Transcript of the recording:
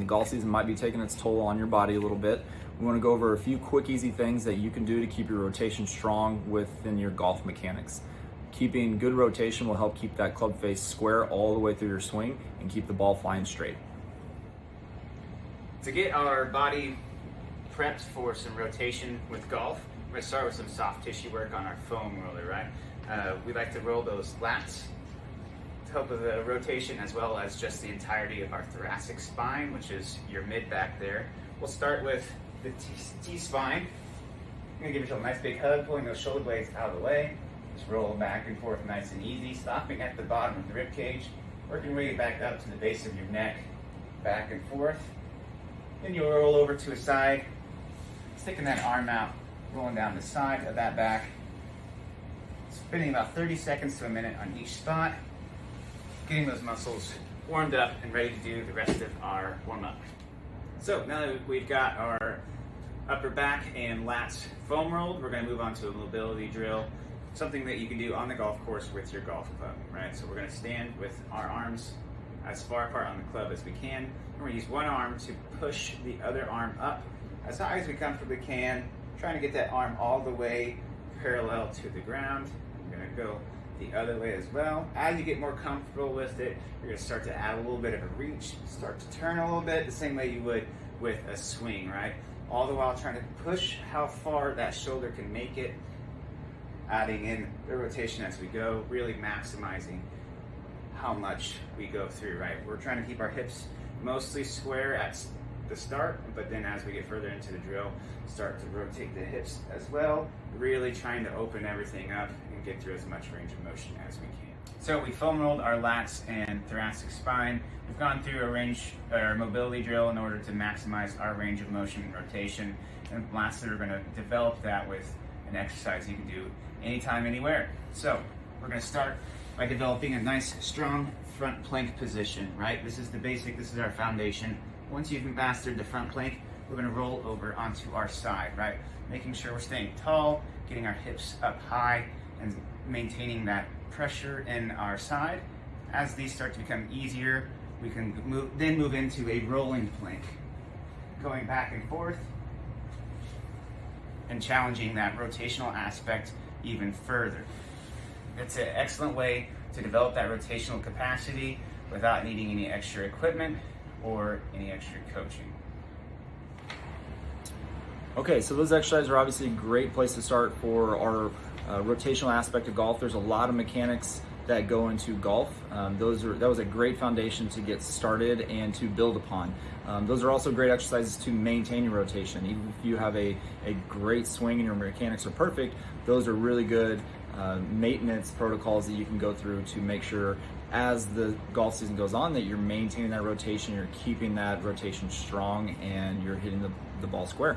golf season might be taking its toll on your body a little bit. We want to go over a few quick, easy things that you can do to keep your rotation strong within your golf mechanics. Keeping good rotation will help keep that club face square all the way through your swing and keep the ball flying straight. To get our body prepped for some rotation with golf, we're going to start with some soft tissue work on our foam roller, right? We like to roll those lats to help with the rotation, as well as just the entirety of our thoracic spine, which is your mid back there. We'll start with the T-spine. I'm going to give yourself a nice big hug, pulling those shoulder blades out of the way. Just roll back and forth nice and easy, stopping at the bottom of the rib cage, working your way back up to the base of your neck, back and forth. Then you'll roll over to a side, sticking that arm out, rolling down the side of that back, spinning about 30 seconds to a minute on each spot, getting those muscles warmed up and ready to do the rest of our warm-up. So now that we've got our upper back and lats foam rolled, we're going to move on to a mobility drill, something that you can do on the golf course with your golf club, right? So we're going to stand with our arms as far apart on the club as we can. And we're going to use one arm to push the other arm up as high as we comfortably can, trying to get that arm all the way parallel to the ground. We're going to go the other way as well. As you get more comfortable with it, you're going to start to add a little bit of a reach, start to turn a little bit, the same way you would with a swing, right? All the while trying to push how far that shoulder can make it, adding in the rotation as we go, really maximizing how much we go through, right? We're trying to keep our hips mostly square at the start, but then as we get further into the drill, start to rotate the hips as well, really trying to open everything up and get through as much range of motion as we can. So we foam rolled our lats and thoracic spine. We've gone through a mobility drill in order to maximize our range of motion and rotation. And lastly, we're going to develop that with an exercise you can do anytime, anywhere. So we're going to start by developing a nice, strong front plank position, right? This is the basic, this is our foundation. Once you've mastered the front plank, we're going to roll over onto our side, right? Making sure we're staying tall, getting our hips up high, and maintaining that pressure in our side. As these start to become easier, we can move into a rolling plank, going back and forth and challenging that rotational aspect even further. It's an excellent way to develop that rotational capacity without needing any extra equipment or any extra coaching. Okay, so those exercises are obviously a great place to start for our rotational aspect of golf. There's a lot of mechanics that go into golf. That was a great foundation to get started and to build upon. Those are also great exercises to maintain your rotation. Even if you have a great swing and your mechanics are perfect, those are really good maintenance protocols that you can go through to make sure as the golf season goes on that you're maintaining that rotation, you're keeping that rotation strong, and you're hitting the ball square.